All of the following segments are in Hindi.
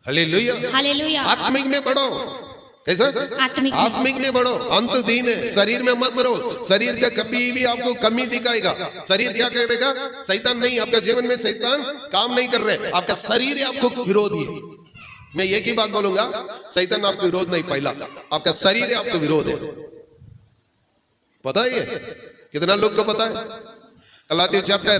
Hallelujah, hallelujah. आत्मिक में बढ़ो। कैसा? आत्मिक में बढ़ो। अंत दिन है, शरीर में मत रहो। शरीर का कभी भी आपको कमी दिखाएगा। शरीर क्या करेगा? शैतान नहीं, आपका जीवन में शैतान काम नहीं कर रहे, आपका शरीर है आपको विरोधी है। मैं एक ही बात बोलूंगा, शैतान आपको विरोध नहीं, पहला आपका शरीर है आपको विरोध है। पता है? कितना लोग को पता है? गलातियों चैप्टर,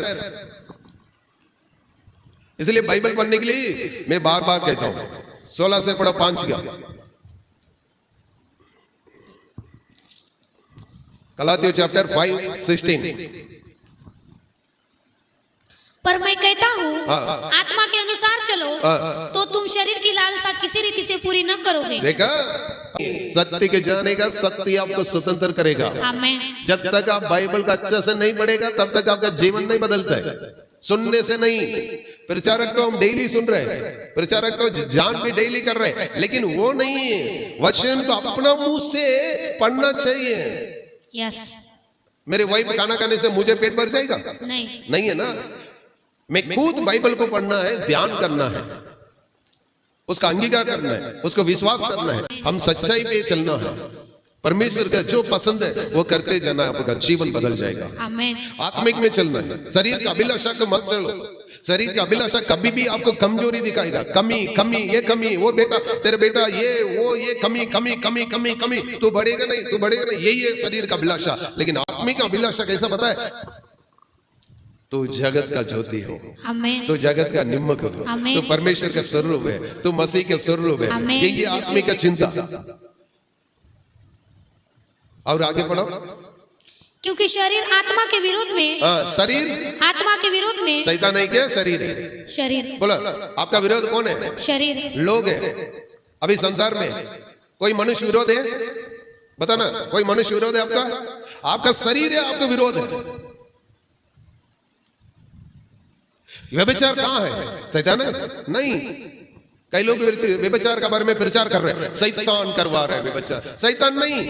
इसलिए बाइबल पढ़ने के लिए मैं बार बार कहता हूं 16 से पढ़ो 5 का। गलातियों चैप्टर 5:16। पर मैं कहता हूँ आत्मा के अनुसार चलो तो तुम शरीर की लालसा किसी रीति से पूरी न करोगे। देखा, सत्य के जानेगा, सत्य आपको स्वतंत्र करेगा। आमीन। जब तक आप बाइबल का अच्छे से नहीं पढ़ेगा तब तक आपका जीवन नहीं बदलता है। सुनने से नहीं, प्रचारक तो हम डेली सुन रहे हैं, प्रचारक तो जान भी डेली कर रहे हैं, लेकिन वो नहीं है। वचन को अपना मुंह से पढ़ना चाहिए। यस। मेरे वाइफ खाना खाने से मुझे पेट भर जाएगा? नहीं है ना। मैं खुद बाइबल को पढ़ना है, ध्यान करना है, उसका अंगीकार करना है, उसको विश्वास करना है, हम सच्चाई पे चलना है, परमेश्वर का जो पसंद है वो करते जाना, आपका जीवन बदल जाएगा। आमीन। आत्मिक में चलना है। शरीर का अभिलाषा को मत चलो। शरीर का अभिलाषा कभी भी आपको कमजोरी दिखाएगा। कमी कमी, ये कमी, वो बेटा तेरे बेटा ये वो, ये कमी कमी कमी कमी कमी, तू बढ़ेगा नहीं, तू बढ़ेगा नहीं, यही है शरीर का अभिलाषा। लेकिन आत्मिक का अभिलाषा कैसा पता है? तू जगत का ज्योति हो, तू जगत का निम्मक हो, तू परमेश्वर का स्वरूप है, तू मसीह के स्वरूप है। ये आत्मिक का चिंता। और आगे पढ़ो। क्योंकि शरीर आत्मा के विरोध में, शरीर आत्मा के विरोध में, शैतान नहीं क्या? शरीर है। शरीर बोला, आपका विरोध कौन है? शरीर, लोग है। अभी संसार में कोई मनुष्य विरोध है? बताना, कोई मनुष्य विरोध है आपका? आपका शरीर है आपका विरोध है। व्यभिचार कहाँ है? शैतान है? नहीं। कई लोग व्यभिचार के बारे में प्रचार कर रहे हैं, शैतान करवा रहे हैं व्यभिचार। शैतान नहीं,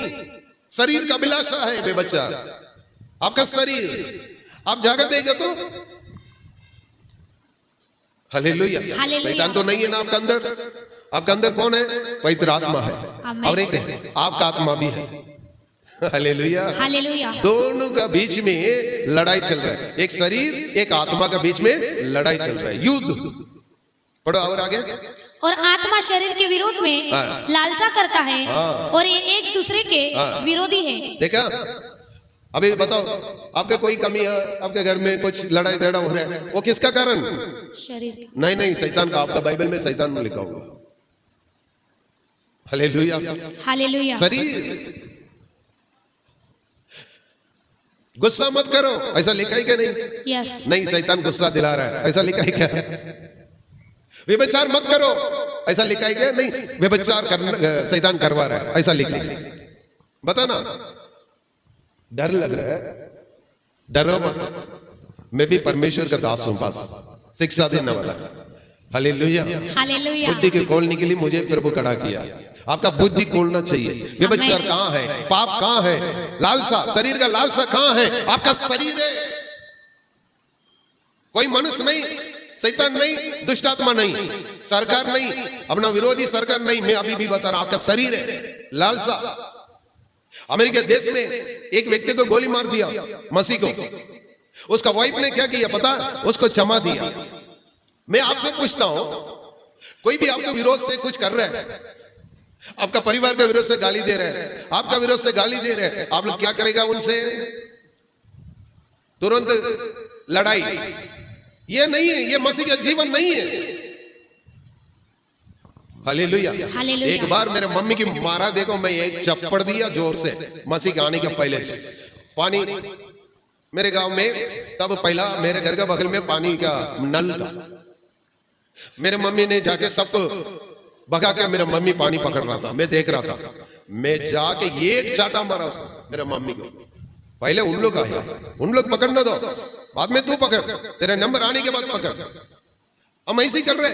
शरीर का अभिलाषा है व्यभिचार। आपका शरीर, आप जाकर देगा तो हालेलुया। शैतान तो नहीं है ना आपका अंदर। आपका अंदर कौन है? पवित्र आत्मा है, और एक है आपका आत्मा भी है। Hallelujah, hallelujah. दोनों का बीच में लड़ाई चल रहा है। एक शरीर एक आत्मा का बीच में लड़ाई चल रहा है, युद्ध। पढ़ो और आगे। और आत्मा शरीर के विरोध में लालसा करता है और ये एक दूसरे के विरोधी है। देखा? अभी बताओ, आपके कोई कमी है, आपके घर में कुछ लड़ाई झगड़ा हो रहा है, वो किसका कारण? शरीर। नहीं, शैतान का। आपका बाइबल में शैतान में लिखा हुआ। Hallelujah, hallelujah. शरीर। गुस्सा मत करो, ऐसा लिखा है क्या? नहीं। यस। नहीं, शैतान गुस्सा दिला रहा है, ऐसा लिखा है क्या? व्यभिचार मत करो, ऐसा लिखा है क्या? नहीं, व्यभिचार करना शैतान करवा रहा है, ऐसा लिखा है। बताना। डर लग रहा है? डरो मत, मैं भी परमेश्वर का दास हूं, बस शिक्षा देने वाला। Hallelujah, hallelujah. बुद्धि के खोलने के लिए मुझे प्रभु खड़ा किया। आपका बुद्धि खोलना चाहिए। व्यभिचार कहाँ है? पाप कहाँ है? लालसा, शरीर का लालसा कहाँ है? आपका शरीर है। कोई मनुष्य नहीं, शैतान नहीं, दुष्ट आत्मा नहीं, सरकार नहीं, अपना विरोधी सरकार नहीं। मैं अभी भी बता रहा हूं, आपका शरीर है लालसा। अमेरिका देश में एक व्यक्ति को गोली मार दिया, मसीह को। उसका वाइफ ने क्या किया पता? उसको क्षमा दिया। मैं आपसे पूछता हूं, कोई भी आपके विरोध से कुछ कर रहा है, आपका परिवार के विरोध से गाली दे रहे हैं, आपका विरोध से गाली दे रहे हैं, आप लोग क्या करेगा उनसे? तुरंत लड़ाई। ये नहीं है, ये मसीह का जीवन नहीं है। Hallelujah, hallelujah. एक बार मेरे मम्मी की मारा देखो, मैं एक चप्पड़ दिया जोर से, मसीह के आने के पहले। पानी मेरे गांव में तब पहला मेरे घर के बगल में पानी का नल था। मेरे मम्मी ने जाके सबको भगा के, मेरा मम्मी पानी पकड़ रहा था, मैं देख रहा था। मैं जाके एक चाटा मारा उसको, मेरे मम्मी को। पहले उन लोग आया, उन लोग पकड़ना दो, बाद में तू पकड़, तेरे नंबर आने के बाद पकड़। हम ऐसे ही कर रहे।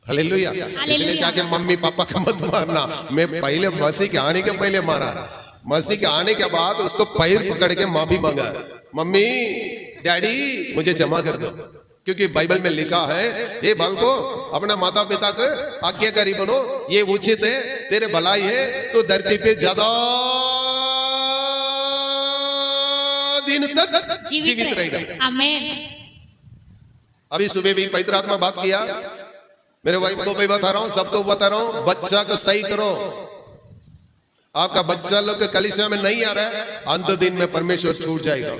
हालेलुया। इसलिए जाके मम्मी पापा का मत मारना। मैं पहले मसीह के आने के पहले मारा, मसीह के आने के बाद उसको पैर पकड़ के माफी मांगा, मम्मी डैडी मुझे क्षमा कर दो। क्योंकि बाइबल में लिखा है, हे बालको अपना माता पिता के आज्ञाकारी बनो, ये उचित है, तेरे भलाई है, तो धरती पे ज्यादा दिन तक जीवित रहेगा। आमीन। अभी सुबह भी पवित्र आत्मा बात किया, मेरे वाइफ को भी बता रहा हूं, सबको बता रहा हूं, बच्चा को सही करो। आपका बच्चा लोग कलीसिया में नहीं आ रहा है, अंत दिन में परमेश्वर छूट जाएगा।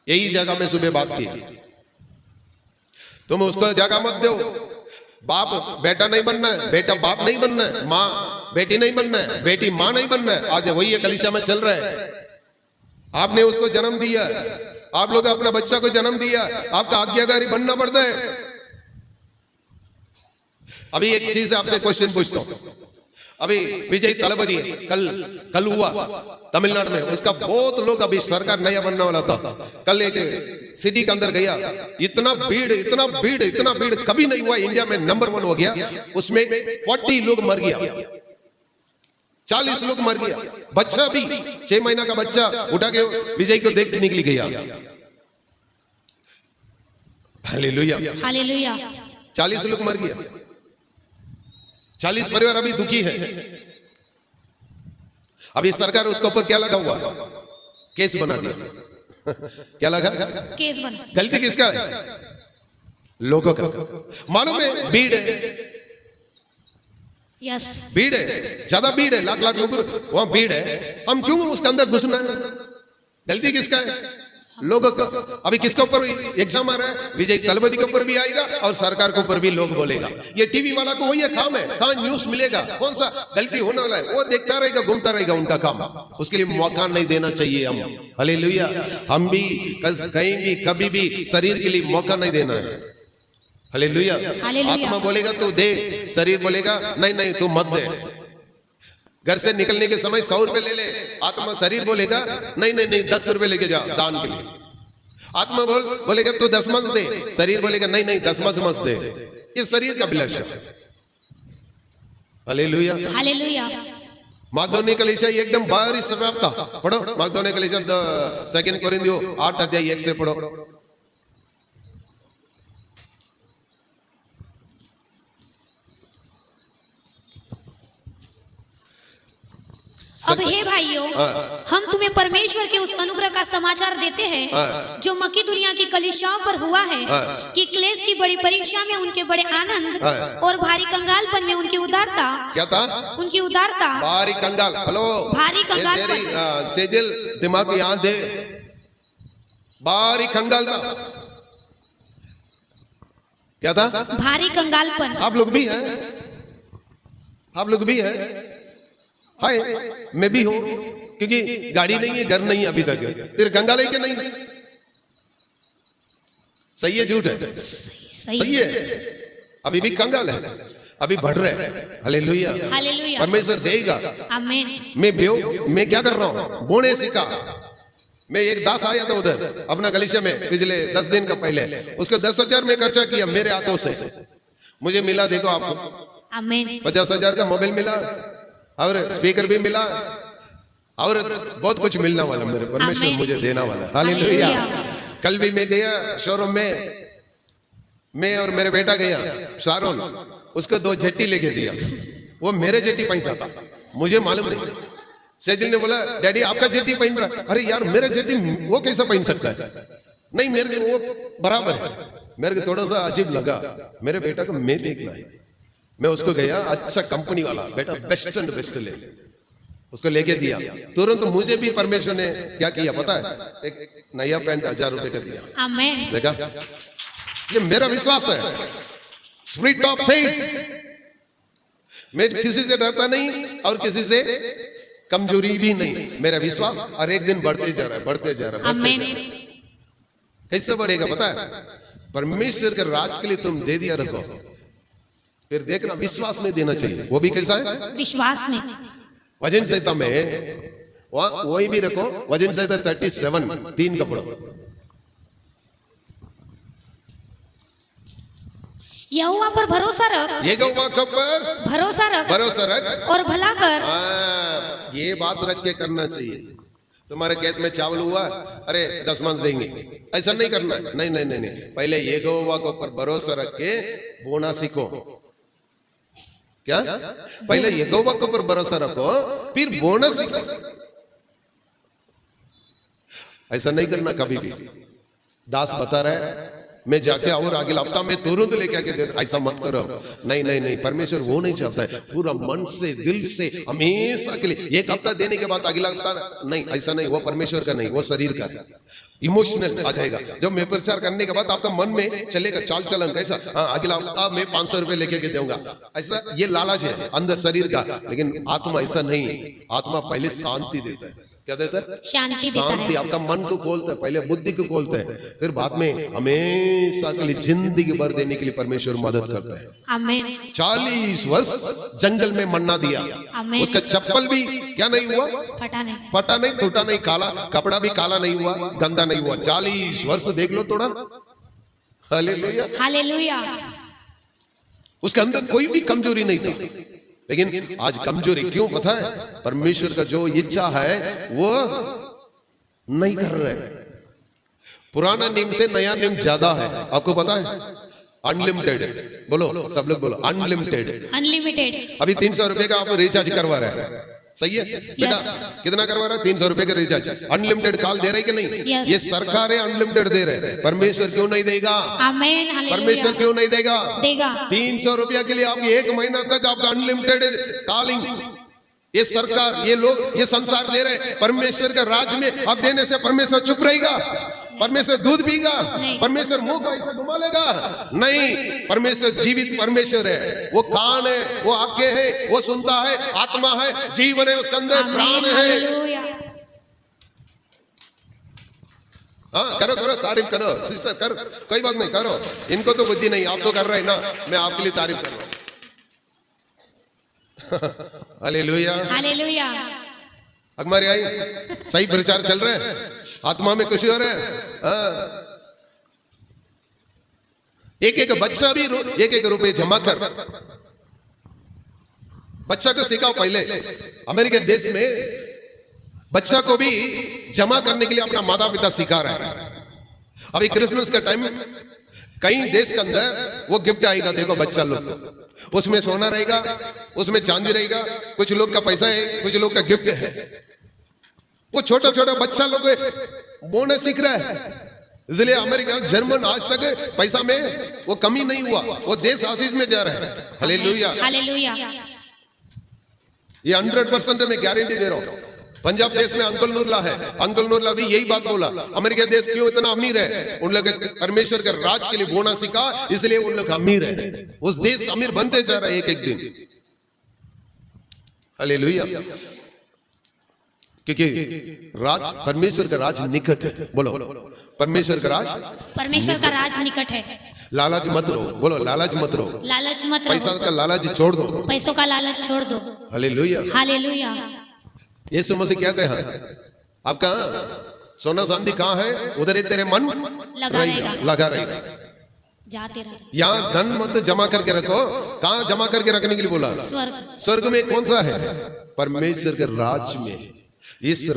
यही जगह में सुबह बात की, तुम उसको जगह मत दो। बाप बेटा नहीं बनना है, बेटा बाप नहीं बनना है, माँ बेटी नहीं बनना है, बेटी माँ नहीं बनना है। आज वही है कलीसिया में चल रहा है। आपने उसको जन्म दिया, आप लोग अपना बच्चा को जन्म दिया, आपका आज्ञाकारी बनना पड़ता है। अभी एक चीज आपसे क्वेश्चन पूछता हूं, अभी विजय तलपति कल हुआ तमिलनाडु में, उसका बहुत लोग, अभी सरकार नया बनने वाला था, कल एक सिटी के अंदर गया, इतना भीड़ कभी नहीं हुआ, इंडिया में नंबर 1 हो गया। उसमें 40 लोग मर गया, 40 लोग मर गया। बच्चा भी 6 महीना का बच्चा उठा के विजय को देख के निकली गया। Hallelujah, hallelujah. 40 लोग मर गया, 40 परिवार अभी दुखी है। अभी सरकार उसके ऊपर क्या लगा हुआ, केस बना दिया। क्या लगा, केस बना। गलती किसका है, लोगों का। मालूम है भीड़ है, यस भीड़ है, ज्यादा भीड़ है, लाख लोग वहां भीड़ है, हम क्यों उसके अंदर घुसना है। गलती किसका है, लोगों का। अभी किसके ऊपर एग्जाम आ रहा है, विजय तलपति के ऊपर भी आएगा और सरकार के ऊपर भी लोग बोलेगा। ये टीवी वाला को वही काम है, कहां न्यूज मिलेगा, कौन सा गलती होने वाला है, वो देखता रहेगा, घूमता रहेगा, उनका काम। उसके लिए मौका नहीं देना चाहिए हम। हालेलुया। हम भी कहीं भी कभी भी शरीर के लिए मौका नहीं देना है। हालेलुया। आत्मा बोलेगा तो दे, शरीर बोलेगा नहीं तू मत दे। घर से निकलने के समय 100 रुपए ले ले, आत्मा शरीर बोलेगा नहीं 10 रुपए लेके जा दान के लिए। आत्मा बोलेगा तो 10 मत दे, शरीर बोलेगा नहीं 10 मत दे। ये शरीर का अभिलाषा। Hallelujah, hallelujah. मागदोनी कलीसिया एकदम बाहरी शराब था। पढ़ो मागदोनी कलीसिया 2 कोरिन्थियों 8 अध्याय 1 से पढ़ो। अब हे भाइयों, हम तुम्हें परमेश्वर के उस अनुग्रह का समाचार देते हैं जो मकी दुनिया की कलीसियाओं पर हुआ है, कि क्लेश की बड़ी परीक्षा में उनके बड़े आनंद और भारी कंगालपन में उनकी उदारता। क्या था, उनकी उदारता। भारी कंगाल, हेलो, भारी कंगाल। सेजल दिमाग यहाँ दे, भारी कंगाल था। क्या था, भारी कंगालपन। आप लोग भी हैं, आप लोग भी हैं। हाय, मैं भी हूं, क्योंकि गाड़ी नहीं है, घर नहीं है अभी तक, फिर कंगाल है कि नहीं। सही है झूठ है, सही है। अभी भी कंगाल है, अभी बढ़ रहे हैं। Hallelujah, hallelujah. परमेश्वर देगा। आमीन। मैं क्या कर रहा हूं, बोने सीखा। मैं एक दास आया था उधर अपना कलीसिया में पिछले 10 दिन का पहले, उसको 10,000 में खर्चा किया मेरे हाथों से। मुझे मिला, देखो आपको, आमीन, 50,000 का मोबाइल मिला और स्पीकर भी मिला और बहुत कुछ मिलने वाला, मेरे परमेश्वर मुझे देना वाला। हालेलुया। कल भी मैं गया शोरूम में, मैं और मेरे बेटा गया शारोन, उसको 2 जट्टी लेके दिया। वो मेरे जट्टी पहनता था, मुझे मालूम नहीं। सेजल ने बोला डैडी आपका जट्टी पहन रहा। अरे यार मेरा जट्टी वो कैसा पहन सकता है, नहीं मेरे को वो बराबर है। मेरे को थोड़ा सा अजीब लगा, मेरे बेटा को मैं देखना है। मैं उसको गया, अच्छा कंपनी वाला, बेटा बेस्ट एंड बेस्ट ले, उसको लेके दिया। तुरंत मुझे भी परमेश्वर ने क्या किया पता है, एक नया पैंट 1000 रुपए का दिया। आमीन। देखा, ये मेरा विश्वास है, स्पिरिट ऑफ फेथ। मैं किसी से डरता नहीं और किसी से कमजोरी भी नहीं, मेरा विश्वास और एक दिन बढ़ते जा रहा है, बढ़ते जा रहा है। कैसे बढ़ेगा पता है, परमेश्वर के राज के लिए तुम दे दिया रखो, फिर देखना विश्वास में देना चाहिए। वो भी कैसा है, विश्वास में। वजन संहिता में वही भी रखो, वजन संहिता 37 3 का पढ़ो। यहोवा पर भरोसा रख, यहोवा पर भरोसा रख और भला कर। ये बात रख के करना चाहिए। तुम्हारे खेत में चावल हुआ, अरे 10 मन देंगे, ऐसा नहीं करना है। नहीं नहीं नहीं नहीं, पहले यहोवा के ऊपर भरोसा रख के बोना सीखो। क्या? पहले यहोवा के ऊपर भरोसा रखो, फिर बोना सीखो। ऐसा नहीं करना कभी भी। दास बता रहा है मैं जाके और अगले हफ्ता में तुरंत लेके आके दे, ऐसा मत करो। नहीं नहीं नहीं, परमेश्वर वो नहीं चाहता है। पूरा मन से, दिल से, हमेशा के लिए। एक हफ्ता देने के बाद अगला हफ्ता नहीं, ऐसा नहीं। वो परमेश्वर का नहीं, वो शरीर का है। इमोशनल आ जाएगा। जब मैं प्रचार करने के बाद आपका मन में चलेगा चाल चलन कैसा, हाँ अगला हफ्ता मैं 500 रुपए लेके के दूंगा, ऐसा ये लालच है अंदर शरीर का। लेकिन आत्मा ऐसा नहीं। आत्मा पहले शांति देता है। क्या देता है? शांति देता है। आपका मन को खोलता है, पहले बुद्धि को खोलता है, फिर बाद में हमेशा के लिए जिंदगी भर देने के लिए परमेश्वर मदद करता है। आमीन। 40 वर्ष जंगल में मन्ना दिया, उसका चप्पल भी क्या नहीं हुआ, फटा नहीं, फटा नहीं, टूटा नहीं, काला कपड़ा भी काला नहीं हुआ, गंदा नहीं हुआ। 40 वर्ष देख लो थोड़ा। Hallelujah, hallelujah. उसके अंदर कोई भी कमजोरी नहीं थी। लेकिन आज कमजोरी क्यों पता है? परमेश्वर का जो इच्छा है वो नहीं कर रहे। पुराना नियम से नया नियम ज्यादा है, आपको पता है? अनलिमिटेड, बोलो सब लोग बोलो अनलिमिटेड। अनलिमिटेड। अभी 300 रुपए का आप रिचार्ज करवा रहे हैं, सही है बेटा? कितना करवा रहा है? 300 रुपए का रिचार्ज। अनलिमिटेड कॉल दे रहे कि नहीं? ये सरकार है अनलिमिटेड दे रहे। परमेश्वर क्यों नहीं देगा? आमीन, हालेलुया। परमेश्वर क्यों नहीं देगा? देगा। 300 रुपया के लिए आप 1 महीना तक आपका अनलिमिटेड कॉलिंग, ये सरकार, ये लोग, ये संसार दे रहे। परमेश्वर के राज में आप देने से परमेश्वर चुप रहेगा? परमेश्वर दूध पीगा? परमेश्वर मुंह को ऐसे घुमा लेगा? नहीं, परमेश्वर जीवित परमेश्वर है। वो कान है, वो आंखें है, वो सुनता है, आत्मा है, जीवन है, उसके अंदर प्राण है। हाँ करो करो, तारीफ करो सिस्टर, करो, कोई बात नहीं, करो। इनको तो बुद्धि नहीं, आप तो कर रहे हैं ना, मैं आपके लिए तारीफ कर रहा हूं। Hallelujah, hallelujah. हमारे आई सही प्रचार चल रहे हैं, आत्मा में खुशी हो रहे हैं। एक बच्चा भी 1 रुपए जमा कर, बच्चा को सिखाओ। पहले अमेरिका देश में बच्चा को भी जमा करने के लिए अपना माता पिता सिखा रहा है। अभी क्रिसमस का टाइम, कई देश के अंदर वो गिफ्ट आएगा, देखो बच्चा लोग, उसमें सोना रहेगा, उसमें चांदी रहेगा, कुछ लोग का पैसा है, कुछ लोग का गिफ्ट है। वो छोटा छोटा बच्चा लोग बोलना सीख रहा है। इसलिए अमेरिका, जर्मन आज तक पैसा में वो कमी नहीं हुआ, वो देश आशीष में जा रहा है। Hallelujah, hallelujah. ये 100% मैं गारंटी दे रहा हूं। पंजाब देश में अंकल नूरला है, अंकल नूरला भी यही बात बोला। अमेरिका देश क्यों इतना अमीर है? उन लोग परमेश्वर के राज के लिए बोना सीखा, इसलिए उन लोग अमीर है। उस देश अमीर बनते जा रहा है एक एक दिन। हालेलुया, क्योंकि राज, परमेश्वर का राज निकट है। बोलो परमेश्वर का राज, परमेश्वर का राज निकट है। लालच मत रहो, बोलो लालच मत रहो, लालच मत रहो। पैसा का लालच छोड़ दो, पैसों का लालच छोड़ दो। Hallelujah, hallelujah. यीशु मसीह क्या कहा? आपका सोना चांदी कहाँ है, उधर ही तेरे मन लगा रहेगा। जाते रहो। यहाँ धन मत जमा करके रखो। कहाँ जमा करके रखने के लिए बोला? स्वर्ग। स्वर्ग में कौन सा है? परमेश्वर के राज में, इस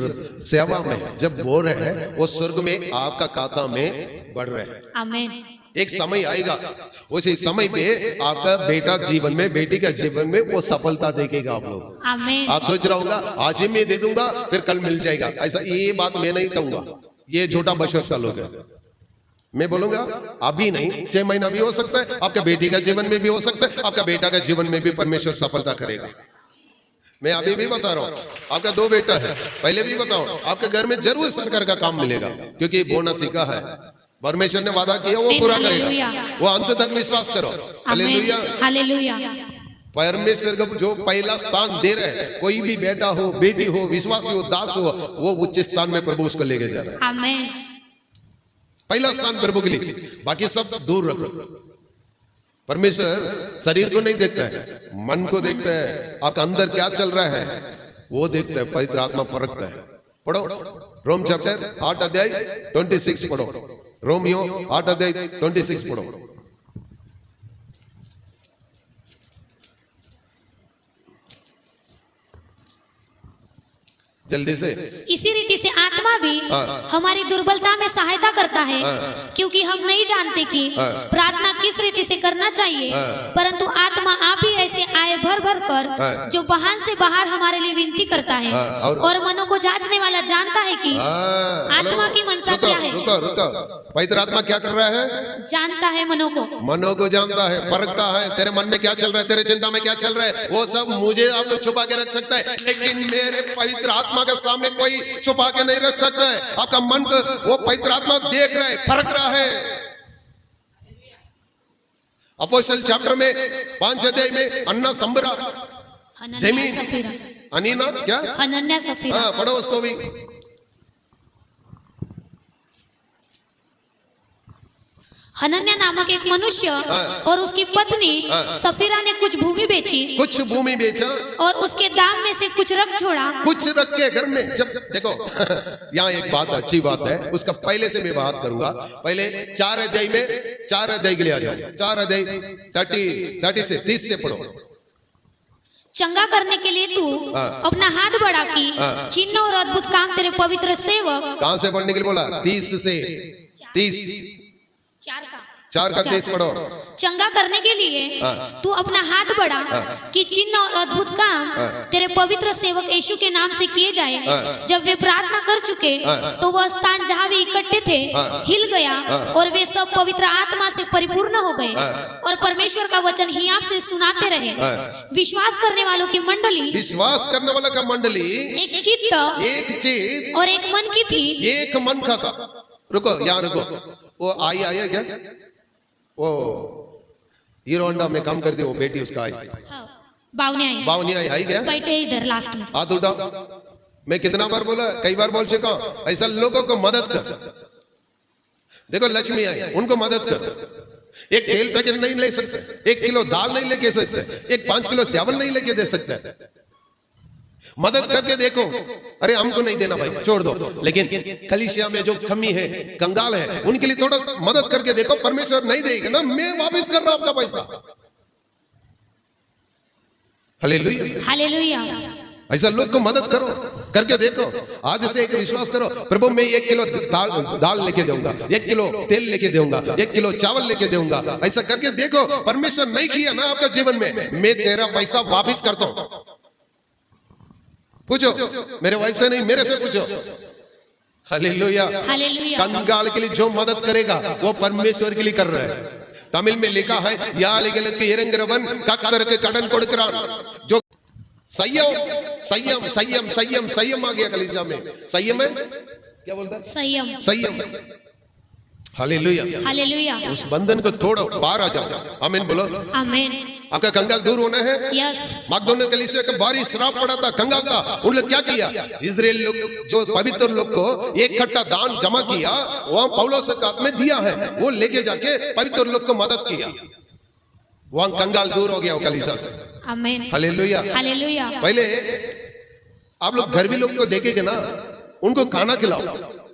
सेवा में जब बोल रहे हैं, वो स्वर्ग में आपका खाता में बढ़ रहे हैं। आमीन। एक समय आएगा, उसी समय पे आपका बेटा जीवन में, बेटी का जीवन में वो सफलता देखेगा आप लोग। आमीन। आप सोच रहा होगा आज ही मैं दे दूंगा फिर कल मिल जाएगा, ऐसा ये बात मैं नहीं कहूंगा, ये झूठा बशर्ता लोग है। मैं बोलूंगा अभी नहीं, 6 महीना भी हो सकता है, आपका बेटी का जीवन में भी हो सकता है, आपका बेटा का जीवन में भी परमेश्वर सफलता करेगा। मैं अभी भी बता रहा हूँ, आपका 2 बेटा है, पहले भी बताऊं, आपके घर में जरूर सरकार का काम मिलेगा, क्योंकि बोना सीखा है। परमेश्वर ने वादा किया वो पूरा करेगा, वो अंत तक विश्वास करो। Hallelujah, hallelujah. परमेश्वर को जो पहला स्थान दे रहे हैं, कोई भी बेटा हो, बेटी हो, विश्वासी हो, दास हो, वो उच्च स्थान में प्रभु उसको लेके जा रहा है। आमीन। पहला स्थान प्रभु के लिए, बाकी सब दूर रखो। परमेश्वर शरीर को नहीं देखता है, मन को देखता है, आपका अंदर क्या चल रहा है वो देखता है, पवित्र आत्मा परखता है। पढ़ो रोम चैप्टर 8 अध्याय 26 पढ़ो, रोमियो 8 अध्याय 26 पढ़ो। जल्दी से। इसी रीति से आत्मा भी हमारी दुर्बलता में सहायता करता है, क्योंकि हम नहीं जानते कि प्रार्थना किस रीति से करना चाहिए, परंतु आत्मा आप ही ऐसे आए भर भर कर जो बहान से बाहर हमारे लिए विनती करता है, और मनों को जांचने वाला जानता है कि आत्मा की मनसा क्या है। रुको, पवित्र आत्मा क्या कर रहा है? जानता है मनों को जानता है, परखता है, तेरे मन में क्या चल रहा है, तेरे चिंता में क्या चल रहा है, वो सब मुझे आप छुपा के रख सकता है, लेकिन मेरे पवित्र आत्मा के सामने कोई छुपा के नहीं रख सकता है। आपका मन को वो पवित्र आत्मा देख रहा है, परख रहा है। अपोस्टल चैप्टर में 5 अध्याय में अन्ना संबरा जमीन अनीना क्या हनन्या सफीरा, हाँ पढ़ो उसको भी। हनन्या नामक एक मनुष्य और उसकी पत्नी सफीरा ने कुछ भूमि बेचा और उसके दाम में से कुछ रख के घर में। जब देखो यहाँ एक बात अच्छी बात है, उसका पहले से मैं बात करूंगा। पहले 4 अध्याय के लिए आ जाओ। 4 अध्याय 30 से 30 से पढ़ो। चंगा करने के लिए तू अपना हाथ बढ़ा कि चिन्ह और अद्भुत काम तेरे पवित्र सेवक। कहां से पढ़ने के लिए बोला? 30 से 30 4 का 30 पढ़ो। चंगा करने के लिए तू अपना हाथ बढ़ा कि चिन्ह और अद्भुत काम तेरे पवित्र सेवक यीशु के नाम से किए जाए। जब वे प्रार्थना कर चुके तो वह स्थान जहाँ वे इकट्ठे थे हिल गया और वे सब पवित्र आत्मा से परिपूर्ण हो गए और परमेश्वर का वचन हियाव से सुनाते रहे। विश्वास करने वालों की मंडली एक चित्त और एक मन की थी। एक मन का था। रुको यहाँ रुको, वो आया क्या? वो हीरो होंडा में काम करती वो बेटी उसका आई, बावनी आई क्या? बैठे इधर लास्ट में। हाथ उठाओ। मैं कितना बार बोला, कई बार बोल चुका हूं, ऐसा लोगों को मदद कर। देखो लक्ष्मी आई, उनको मदद कर। एक तेल पैकेट नहीं ले सकते, 1 किलो दाल नहीं लेके सकते, एक 5 किलो चावल नहीं लेके दे सकते। मदद करके देखो। अरे हमको नहीं देना भाई, छोड़ दो। लेकिन कलीसिया में जो कमी है, कंगाल है, उनके लिए थोड़ा मदद करके देखो। परमेश्वर नहीं देगा ना, मैं वापस कर रहा हूं आपका पैसा। Hallelujah, hallelujah. ऐसा लोग को मदद करो, करके देखो। आज से एक विश्वास करो, प्रभु मैं 1 किलो दाल लेके दूंगा, 1 किलो तेल लेके दूंगा, 1 किलो चावल लेके दूंगा। ऐसा करके देखो। परमेश्वर नहीं किया ना आपका जीवन में, मैं तेरा पैसा वापिस करता हूं। पूछो, मेरे वाइफ से नहीं, मेरे से पूछो। Hallelujah, hallelujah. कंगाल के लिए जो मदद करेगा वो परमेश्वर के लिए कर रहा है। तमिल में लिखा है यालिगलुक्कु इरंगिरवन कर्तरुक्कु कடன் கொடுக்கிறான்। जो संयम आ गया कलीसिया में। संयम है क्या बोलता है? संयम। Hallelujah, hallelujah. उस बंधन को तोड़ो, बाहर आ जाओ। आमीन बोलो। आमीन। आपका कंगाल दूर होना है। यस। मकदोनिया कलीसिया का भारी श्राप पड़ा था, कंगाल था। उन लोग क्या किया? इजराइल लोग जो पवित्र लोग को एक कट्टा दान जमा किया, वहां पौलुस के हाथ में दिया है, वो लेके जाके पवित्र लोग को मदद किया। वहां कंगाल दूर हो गया वो कलीसिया से। आमीन। Hallelujah, hallelujah. पहले आप लोग घर भी लोग को देखेंगे ना, उनको खाना खिलाओ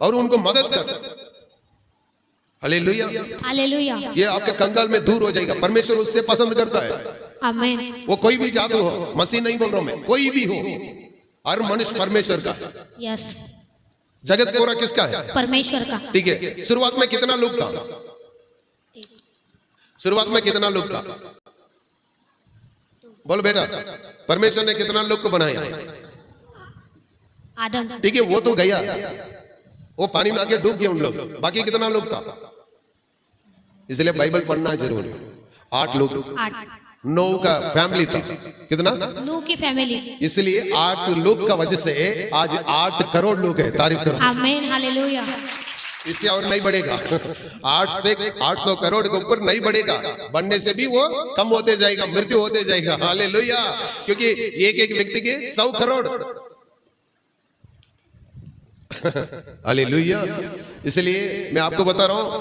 और उनको मदद कर। Hallelujah, hallelujah. ये आपके कंगाल में दूर हो जाएगा। परमेश्वर उससे पसंद करता है। आमीन। वो कोई भी जात हो, मसीह नहीं बोल रहा मैं, कोई भी हो, हर मनुष्य परमेश्वर का है। यस। जगत पूरा किसका है? परमेश्वर का। ठीक है। शुरुआत में कितना लोग था? शुरुआत में कितना लोग था? बोल बेटा, परमेश्वर ने कितना लोग को बनाया? आदम। ठीक है, वो तो गया, वो पानी में आके डूब गया उन लोग। बाकी कितना लोग था? इसलिए बाइबल पढ़ना जरूरी है। 8 लोग। 8। नोह का फैमिली था। कितना? नूह की फैमिली। इसलिए 8 लोग का वजह से आज 8 करोड़ लोग हैं। तारीफ करो। आमीन, हालेलुया। इससे और नहीं बढ़ेगा। 8 से 800 करोड़ के ऊपर नहीं बढ़ेगा। बढ़ने से भी वो कम होते जाएगा, मृत्यु होते जाएगा। हालेलुया। क्योंकि एक व्यक्ति के 100 करोड़। हालेलुया। इसलिए मैं आपको बता रहा हूं,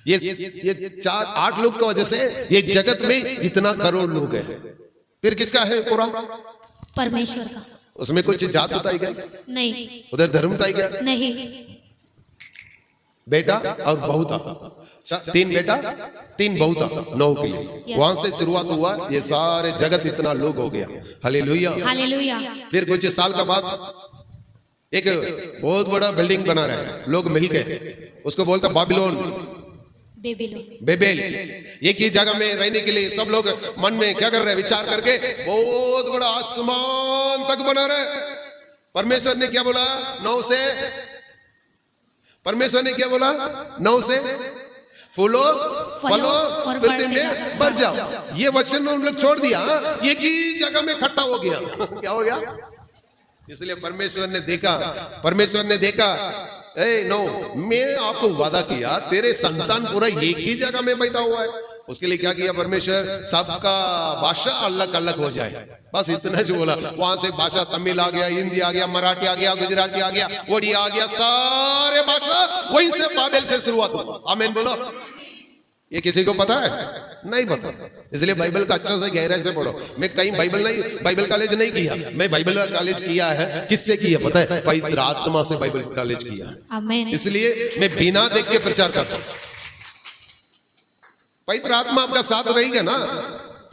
ये 8 लोग की वजह से ये जगत में इतना करोड़ लोग हैं। फिर किसका है पूरा? परमेश्वर का। उसमें कुछ जात होता है क्या? नहीं। उधर धर्म होता है क्या? नहीं। बेटा और बहू था। 3 बेटा 3 बहू था नोह के लिए। वहां से शुरुआत हुआ, ये सारे जगत इतना लोग हो गया। Hallelujah, hallelujah. फिर कुछ साल का बाद एक बहुत बड़ा बिल्डिंग बना रहा है, लोग मिलके उसको बोलता बाबिलोन, बेबेल। एक ही जगह में रहने के लिए सब लोग मन में क्या कर रहे हैं, विचार करके बहुत बड़ा आसमान तक बना रहे। परमेश्वर ने क्या बोला, 9 से, परमेश्वर ने क्या बोला, 9 से फूलो फलो और पृथ्वी में भर जाओ। ये वचन उन लोग छोड़ दिया, एक ही जगह में इकट्ठा हो गया। क्या हो गया? इसलिए परमेश्वर ने देखा नो, मैं आपको वादा किया तेरे संतान पूरा एक ही जगह में बैठा हुआ है। उसके लिए क्या किया परमेश्वर, सबका भाषा अलग अलग हो जाए, बस इतना जो बोला। वहां से भाषा तमिल आ गया, हिंदी आ गया, मराठी आ गया, गुजराती आ गया, ओडिया आ गया, सारे भाषा वहीं से बाबेल से शुरुआत हुआ। आमीन बोलो। ये किसी को पता है? नहीं पता। इसलिए बाइबल का अच्छा से गहराई से पढ़ो। मैं कहीं बाइबल कॉलेज नहीं किया, मैं बाइबल कॉलेज किया है। किससे किया पता है? पवित्र आत्मा से बाइबल कॉलेज किया है। इसलिए मैं बिना देख के प्रचार करता हूं। पवित्र आत्मा आपका साथ रहेगा ना,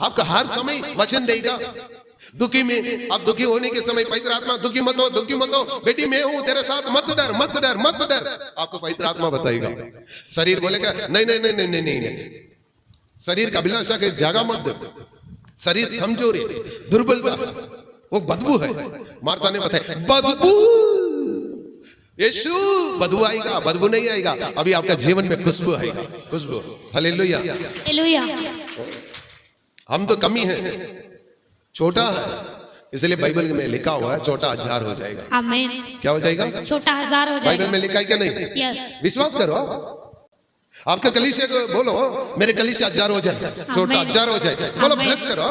आपका हर समय वचन देगा। दुखी में, आप दुखी होने के समय पवित्र आत्मा, दुखी मत हो बेटी, मैं हूं तेरे साथ, मत डर। आपको पवित्र आत्मा बताएगा। शरीर बोलेगा नहीं, शरीर का अभिलाषा के जगह मत दो। शरीर कमजोरी, दुर्बलता, वो बदबू है। मार्था ने बताया बदबू, यीशु बदबू आएगा, बदबू नहीं आएगा। अभी आपका जीवन में खुशबू आएगा, खुशबू। हालेलुया। हम तो कमी है, छोटा है, इसलिए बाइबल में लिखा हुआ है छोटा 1000 हो जाएगा। आमीन। क्या हो जाएगा? छोटा 1000 हो जाएगा। बाइबल में लिखा है क्या नहीं? यस। विश्वास करो। आपका कलीसिया को बोलो मेरे कलीसिया 1000 हो जाए, छोटा 1000 हो जाए। बोलो ब्लेस करो,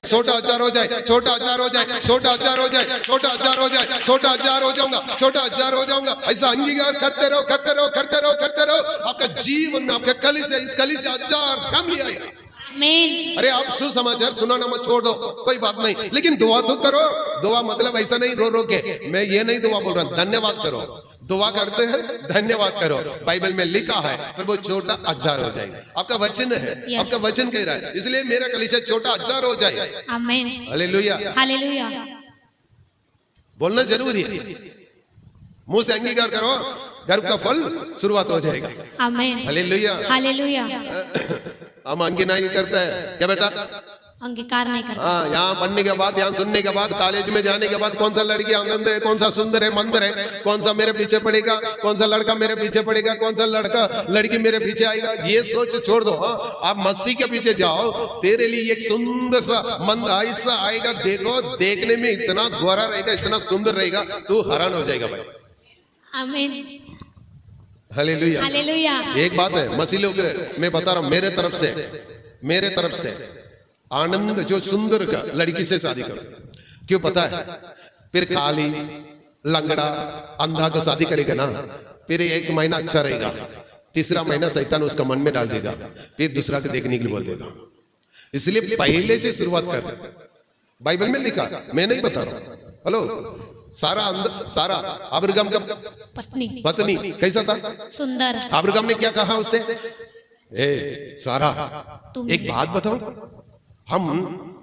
छोटा 1000 हो जाए, छोटा 1000 हो जाए, छोटा 1000 हो जाए, छोटा 1000 हो जाए, छोटा 1000 हो जाऊंगा, छोटा 1000 हो जाऊंगा। ऐसा अंगीकार करते रहो। आपका जीवन में, आपके कलीसिया, इस कलीसिया 1000 फैमिली आएगा। अरे आप सुसमाचार सुनाना मत छोड़ दो, कोई बात नहीं, लेकिन दुआ तो करो। दुआ मतलब ऐसा नहीं रो के, मैं ये नहीं दुआ बोल रहा, धन्यवाद करो। दुआ करते हैं, धन्यवाद करो। बाइबल में लिखा है, पर वो छोटा 1000 हो जाएगा। आपका वचन है, आपका वचन कह रहा है, इसलिए मेरा कलीसिया छोटा 1000 हो जाए। आमीन। हालेलुया। बोलना जरूरी है, मुंह से अंगीकार करो, गर्भ का फल शुरुआत हो जाएगा। आमीन। हालेलुया। हम अंगीकार करता है क्या बेटा? अंगीकार नहीं करता। हाँ, यहाँ पढ़ने के बाद, यहाँ सुनने के बाद, कॉलेज में जाने के बाद, कौन सा लड़की आनंद है, कौन सा सुंदर है, मंदिर है, कौन सा मेरे पीछे पड़ेगा, कौन सा लड़का मेरे पीछे पड़ेगा, कौन सा लड़की मेरे पीछे आएगा, ये सोच छोड़ दो। आप मसीह के पीछे जाओ, तेरे लिए एक सुंदर सा मंद ऐसा आएगा, देखो, देखने में इतना गोरा रहेगा, इतना सुंदर रहेगा, तू हैरान हो जाएगा भाई। आमीन। हालेलुया। एक बात है, मसीह लोग मैं बता रहा हूं, मेरे तरफ से आनंद जो सुंदर का लड़की से शादी करो। क्यों पता है? फिर काली, लंगड़ा, अंधा को शादी करेगा ना, फिर 1 महीना अच्छा रहेगा, तीसरा महीना शैतान उसका मन में डाल देगा, फिर दूसरा को देखने के लिए बोल देगा। इसलिए पहले से शुरुआत कर। बाइबल में लिखा, मैं नहीं बता रहा हूं। हेलो, सारा अब्राहम का पत्नी कैसा था? सुंदर। अब्राहम ने क्या कहा उससे? ए सारा, एक बात बताओ, हम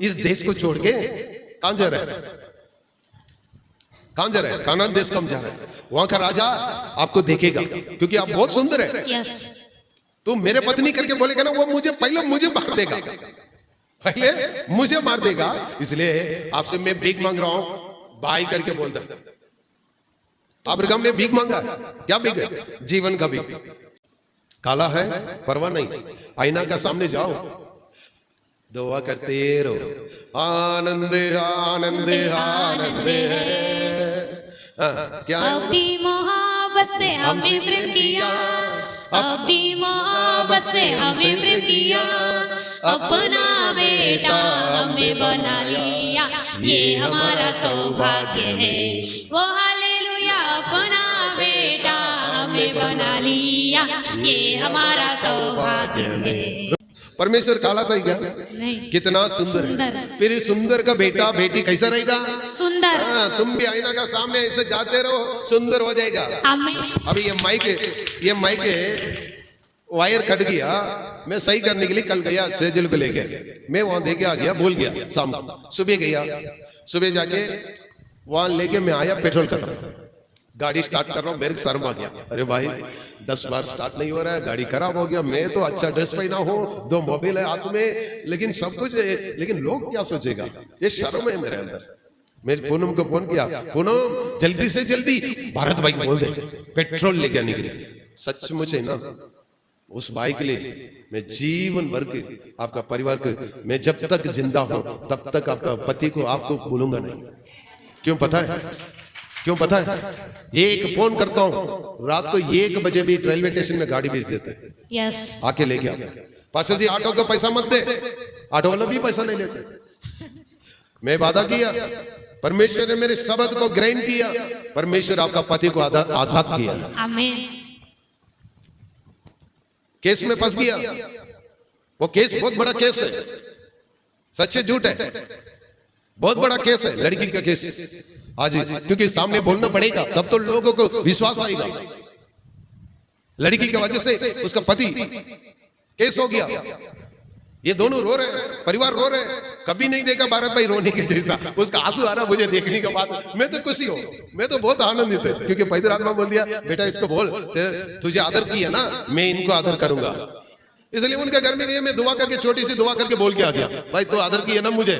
इस देश को छोड़ के कहां जा रहे हैं? कानान देश कम जा रहे हैं। वहां का राजा आपको देखेगा, क्योंकि आप बहुत सुंदर है। यस। तो मेरे पत्नी करके बोलेगा ना, वो पहले मुझे मार देगा। इसलिए आपसे मैं भीख मांग रहा हूं, भाई करके बोलता। अब्राहम ने भीख मांगा। क्या भीख है? जीवन का भीख। काला है परवाह नहीं, आईना का सामने जाओ, दुआ करते रहो, आनंद आनंद आनंद है। क्या अपनी मोहब्बत से हमें प्रेम किया, अपनी मोहब्बत से हमें प्रेम किया, अपना बेटा हमें बना लिया, ये हमारा सौभाग्य है। वो हालेलुया, अपना बेटा हमें बना लिया, ये हमारा सौभाग्य है। परमेश्वर काला था क्या? नहीं। कितना सुंदर है। फिर सुंदर का बेटा बेटी कैसा रहेगा? सुंदर। तुम भी आईना का सामने ऐसे जाते रहो, सुंदर हो जाएगा। अभी ये माइक वायर कट गया, मैं सही करने के लिए कल गया सेजल को लेके, मैं वहां देके आ गया, भूल गया। शाम सुबह गया, सुबह जाके वहां लेके मैं आया, पेट्रोल खत्म। गाड़ी स्टार्ट कर रहा हूँ, मेरे को शर्म आ गया। अरे भाई 10 बार स्टार्ट नहीं हो रहा है, गाड़ी खराब हो गया। मैं तो अच्छा ड्रेस पहना हूँ, 2 मोबाइल है हाथ में, लेकिन सब कुछ है, लेकिन लोग क्या सोचेगा, ये शर्म है मेरे अंदर। मैं पूनम को फोन किया, पूनम जल्दी से जल्दी भारत बाइक बोल दे, पेट्रोल लेके निकले। सचमुच है ना, उस बाइक के लिए मैं जीवन भर के आपका परिवार के, मैं जब तक जिंदा हूं तब तक आपका पति को आपको भूलूंगा नहीं। क्यों पता है, क्यों पता है? एक फोन करता हूं, रात को 1 बजे भी रेलवे स्टेशन में गाड़ी भेज देते हैं, यस, आके लेके आते हैं। पाशा जी ऑटो का पैसा मत दे, ऑटो वाला भी पैसा नहीं लेते। मैं वादा किया, परमेश्वर ने मेरे शब्द को ग्रहण किया, परमेश्वर आपका पति को आजाद किया। आमीन। केस में फंस गया, वो केस बहुत बड़ा केस है, सच्चे झूठ है, बहुत बड़ा केस है, लड़की का केस। आज क्योंकि सामने बोलना पड़ेगा, तब तो लोगों को विश्वास आएगा। लड़की की वजह से उसका पति केस हो गया, ये दोनों रो रहे हैं, परिवार रो रहे हैं। कभी नहीं देखा भारत भाई रोने के जैसा, उसका आंसू आ रहा मुझे देखने के बाद। मैं तो खुशी हूं, मैं तो बहुत आनंदित है, क्योंकि पवित्र आत्मा बोल दिया, बेटा इसको बोल, तुझे आदर किया ना, मैं इनको आदर करूंगा। इसलिए उनके घर में गए, मैं दुआ करके, छोटी सी दुआ करके बोल के आ गया, भाई तो आदर किया ना, मुझे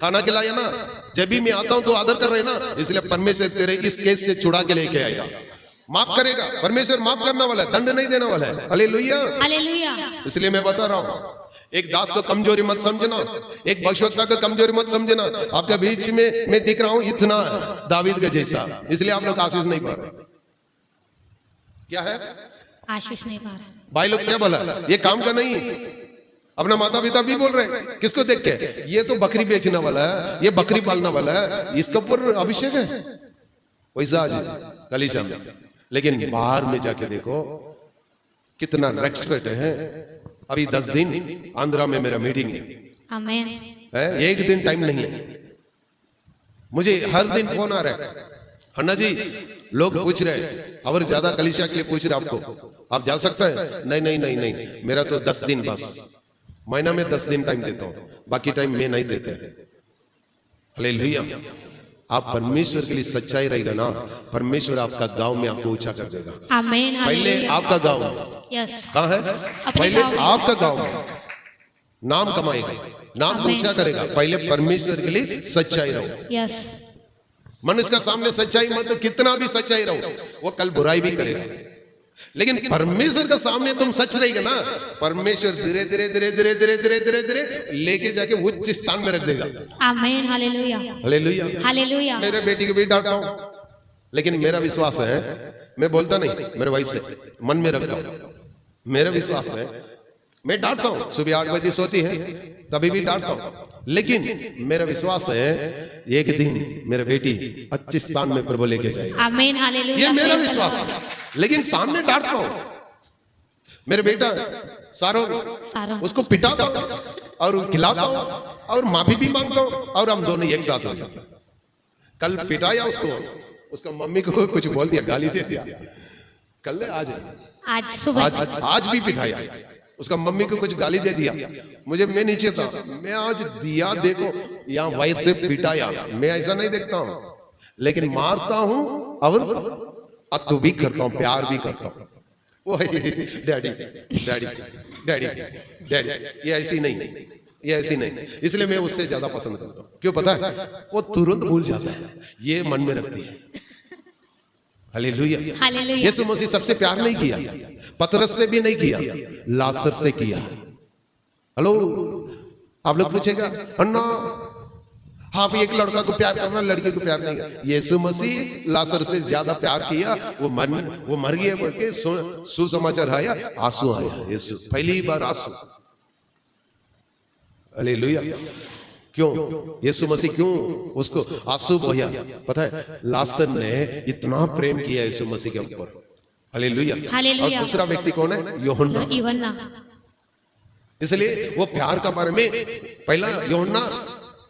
खाना खिलाया ना, जब भी मैं आता हूं तो आदर कर रहे ना, इसलिए परमेश्वर तेरे इस केस से छुड़ा के लेके आएगा, माफ करेगा। परमेश्वर माफ करने वाला है, दंड नहीं देने वाला है। Hallelujah, hallelujah. इसलिए मैं बता रहा हूं, एक दास को कमजोरी मत समझना, एक भविष्यवक्ता को कमजोरी मत समझना। आपके बीच में मैं दिख रहा हूं इतना दावीद के जैसा, इसलिए आप लोग आशीष नहीं पा रहे। क्या है? आशीष नहीं पा रहे। भाई लोग क्या बोला, ये काम का नहीं। अपना माता पिता भी बोल रहे हैं, किसको देख के, ये तो बकरी बेचने वाला है, ये बकरी पालने वाला है, इसके ऊपर अभिषेक है, वैसा आज कलीसिया में। लेकिन बाहर में जाके देखो कितना रेस्पेक्ट है। अभी 10 दिन आंध्रा में मेरा मीटिंग है, आमीन, एक दिन टाइम नहीं है, मुझे हर दिन फोन आ रहा है। हन्ना जी लोग पूछ रहे हैं, और ज्यादा कलीसिया के लिए पूछ रहे आपको, आप जा सकते हैं? नहीं नहीं नहीं नहीं, मेरा तो 10 दिन बस, महीना में 10 दिन टाइम देता हूं, बाकी टाइम मैं नहीं देते। हालेलुया। आप परमेश्वर के लिए सच्चाई रहेगा ना, परमेश्वर आपका गांव में आपको ऊंचा कर देगा। आमीन। पहले आपका गांव यस, कहाँ है? पहले आपका गांव नाम कमाएगा, नाम को ऊंचा करेगा। पहले परमेश्वर के लिए सच्चाई रहो। यस, मनुष्य का सामने सच्चाई मत, कितना भी सच्चाई रहो, वो कल बुराई भी करेगा, लेकिन परमेश्वर का सामने तुम सच रहेगा ना, परमेश्वर धीरे धीरे धीरे धीरे धीरे धीरे धीरे धीरे लेके जाके उच्च स्थान में रख देगा। आमीन, हालेलुया, हालेलुया, हालेलुया। मेरे बेटी को भी डांटता हूं, लेकिन मेरा विश्वास है, मैं बोलता नहीं, मेरे वाइफ से मन में रखता हूं, मेरा विश्वास है, मैं डांटता हूं। सुबह 8 बजे सोती है तभी भी डांटता हूं, लेकिन मेरा विश्वास है एक दिन मेरा बेटी अच्छे स्थान में प्रभु लेके जाएगा। आमीन, हालेलुया, ये मेरा विश्वास है, लेकिन सामने डांटता हूं। मेरे बेटा सारों उसको पिटाता हूं और खिलाता हूं और माफी भी मांगता हूं, और हम दोनों एक साथ हो जाते हैं। कल पिटाया उसको, उसका मम्मी को कुछ बोल दिया, गाली दे दिया। कल आज सुबह आज भी पिटाया, उसका मम्मी को कुछ गाली दे दिया। मुझे, मैं नीचे था, मैं आज दिया देखो यहाँ वायर से पिटाया। मैं ऐसा नहीं देखता हूं, लेकिन मारता हूं और अक्क भी करता हूं, प्यार भी करता हूं। वो डैडी डैडी डैडी डैडी, ये ऐसी नहीं, ये ऐसी नहीं, इसलिए मैं उससे ज्यादा पसंद करता हूं। क्यों पता है? वो तुरंत भूल जाता है, ये मन में रखती है। Hallelujah, hallelujah. यीशु मसीह सबसे प्यार नहीं किया, पतरस से भी नहीं किया, लाजर से किया। हेलो, आप लोग पूछेगा अन्ना आप एक लड़का को प्यार करना, लड़की को प्यार नहीं। यीशु मसीह लाजर से ज्यादा प्यार किया, वो मर गया बोल के सुसमाचार आया, आंसू आया, यीशु पहली बार आंसू। हालेलुया। क्यों यीशु मसीह क्यों उसको आंसू बहाया? पता है, लाजर ने इतना प्रेम किया यीशु मसीह के ऊपर। Hallelujah, hallelujah. और दूसरा व्यक्ति कौन है? यूहन्ना। इसलिए वो प्यार का बारे में पहला यूहन्ना,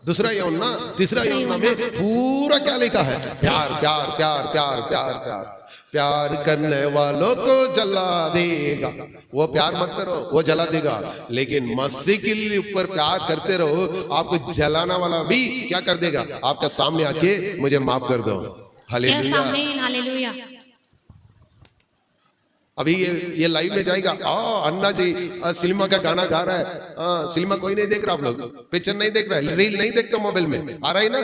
दूसरा यूहन्ना, तीसरा यूहन्ना में पूरा क्या लिखा है? प्यार प्यार प्यार प्यार प्यार प्यार। प्यार करने वालों को जला देगा। वो प्यार मत करो, वो जला देगा, लेकिन मसीह के ऊपर प्यार करते रहो, आपको जलाना वाला भी क्या कर देगा? आपका सामने आके मुझे माफ कर दो। हालेलुया। आमीन, हालेलुया। अभी ये लाइव में जाएगा, अन्ना जी सिनेमा का गाना गा रहा है। सिनेमा कोई नहीं देख रहा, आप लोग पिक्चर नहीं देख रहा है, रील नहीं देखता मोबाइल में, आ रहा है ना।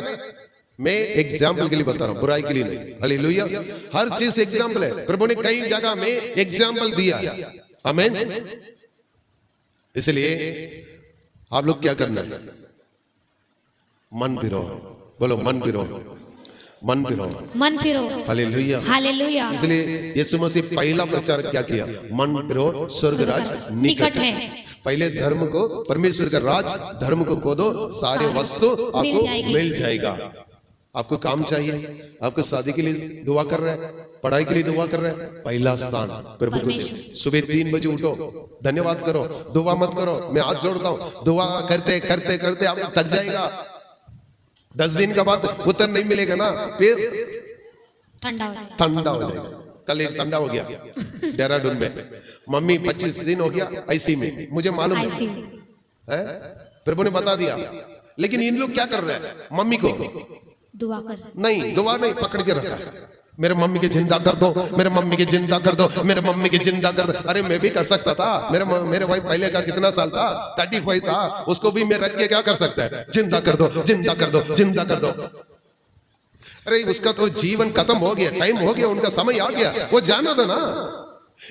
मैं एग्जाम्पल के लिए बता रहा हूँ, बुराई के लिए नहीं। हालेलुया। हर चीज एग्जाम्पल है, प्रभु ने कई जगह में एग्जाम्पल दिया है। आमीन। इसलिए आप लोग क्या करना है, मन फिरो। बोलो मन फिरो, मन फिरो, मन फिरो। Hallelujah, hallelujah. इसलिए यीशु मसीह पहला प्रचार क्या किया, मन फिरो स्वर्ग राज निकट है। पहले धर्म को, परमेश्वर का राज धर्म को खोदो, सारे वस्तु आपको मिल जाएगा। आपको काम चाहिए, आपको शादी के लिए दुआ कर रहा है, पढ़ाई के लिए दुआ कर रहा है, पहला स्थान प्रभु को दो। सुबह 3 बजे उठो, धन्यवाद करो, दुआ मत करो। मैं हाथ जोड़ता हूँ, दुआ करते करते करते आप थक जाएगा। 10 दिन के बाद उत्तर नहीं मिलेगा ना, फिर ठंडा हो जाएगा। कल एक ठंडा हो गया देहरादून में, मम्मी 25 दिन हो गया आईसी में, मुझे मालूम है, प्रभु ने बता दिया। लेकिन इन लोग क्या कर रहे हैं, मम्मी को दुआ कर नहीं, दुआ नहीं, पकड़ के रखा है। मेरे मम्मी की जिंदा कर दो, मेरे मम्मी की जिंदा कर दो, मेरे मम्मी की जिंदा कर दो। अरे मैं भी कर सकता था, मेरे भाई पहले का कितना साल था, 35 था, उसको भी मैं रख के क्या कर सकता है, जिंदा कर दो, जिंदा कर दो, जिंदा कर दो। अरे उसका तो जीवन खत्म हो गया, टाइम हो गया, उनका समय आ गया, वो जाना था ना।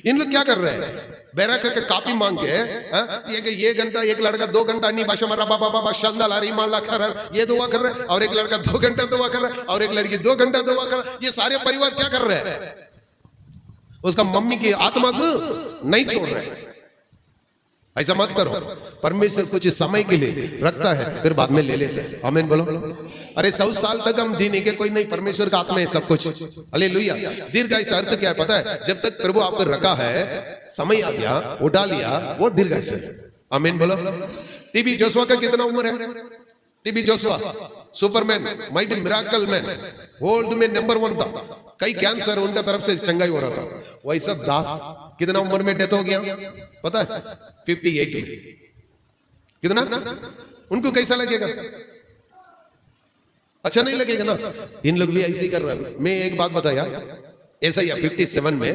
इन लोग क्या कर रहे हैं, बैरा करके कॉपी मांग के ये घंटा, एक लड़का 2 घंटा अन्य भाषा में रबा बाबा बा शानदार अरे ईमान ला कर ये दुआ कर रहे हैं, और एक लड़का 2 घंटा दुआ कर रहा है, और एक लड़की 2 घंटा दुआ कर रहा है। ये सारे परिवार क्या कर रहे हैं, उसका मम्मी की आत्मा को नहीं छोड़ रहे। ऐसा मत करो, परमेश्वर कुछ समय के लिए रखता है, फिर बाद में ले लेते हैं। आमीन बोलो। अरे 100 साल तक हम जीने के कोई नहीं, परमेश्वर का आत्मा है सब कुछ। हालेलुया। दीर्घायुष अर्थ क्या है पता है, जब तक प्रभु आपको रखा है, समय आ गया, उठा लिया, वो दीर्घायुष है। आमीन बोलो। टीबी जोशुआ का कितना उम्र है, TB Joshua Superman, mighty miracle man, world में नंबर 1 था। कई कैंसर उनका तरफ से चंगाई हो रहा था। वैसा दास कितना उम्र में डेथ हो गया पता है, 58 में। कितना, उनको कैसा लगेगा, अच्छा नहीं लगेगा ना। इन लोग भी ऐसे ही कर रहे हैं। मैं एक बात बताया, ऐसा ही 57 में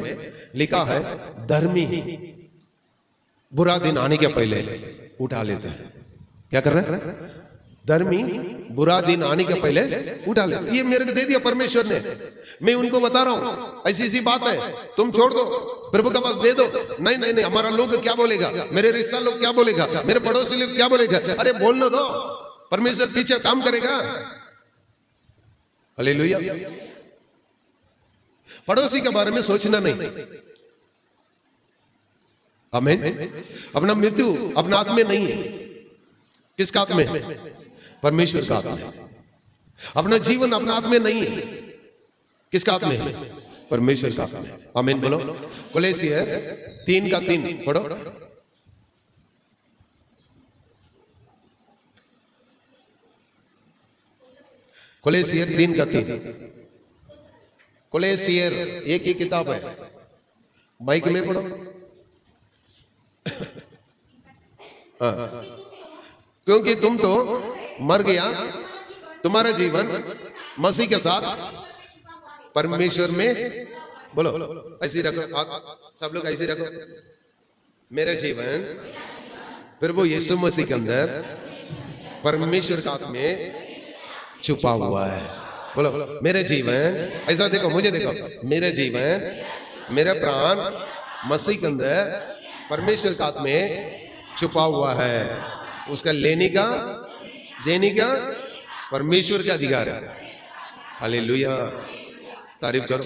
लिखा है, धर्मी बुरा दिन आने के पहले उठा लेते हैं। क्या कर रहे हैं, धर्मी बुरा दिन आने के पहले उठा ले। ये मेरे को दे दिया परमेश्वर ने, मैं उनको बता रहा हूं, ऐसी ऐसी बात है, तुम छोड़ दो, प्रभु के पास दे दो। नहीं नहीं नहीं, हमारा लोग क्या बोलेगा, मेरे रिश्ता लोग क्या बोलेगा, मेरे पड़ोसी लोग क्या बोलेगा। अरे बोलने दो, परमेश्वर पीछे काम करेगा। हालेलुया। पड़ोसी के बारे में सोचना नहीं। आमीन। अपना मृत्यु अपना हाथ में नहीं है, किसका हाथ में है, परमेश्वर का हाथ में। अपना जीवन अपना हाथ में नहीं है, किसका हाथ में है, परमेश्वर का हाथ में। आमीन बोलो। कोलोसियर 3:3 पढ़ो। कोलोसियर 3:3। कोलोसियर एक ही किताब है, माइक में पढ़ो। हाँ, क्योंकि तुम तो मर गया, तुम्हारा जीवन मसीह के साथ परमेश्वर में, बोलो ऐसे रखो हाथ, सब लोग ऐसे रखो। मेरा जीवन प्रभु यीशु मसीह के अंदर परमेश्वर के हाथ में छुपा हुआ है। बोलो मेरे जीवन, ऐसा देखो, मुझे देखो, मेरा जीवन, मेरा प्राण मसीह के अंदर परमेश्वर के हाथ में छुपा हुआ है। उसका लेने का, देने का परमेश्वर का अधिकार है। हालेलुया, तारीफ करो।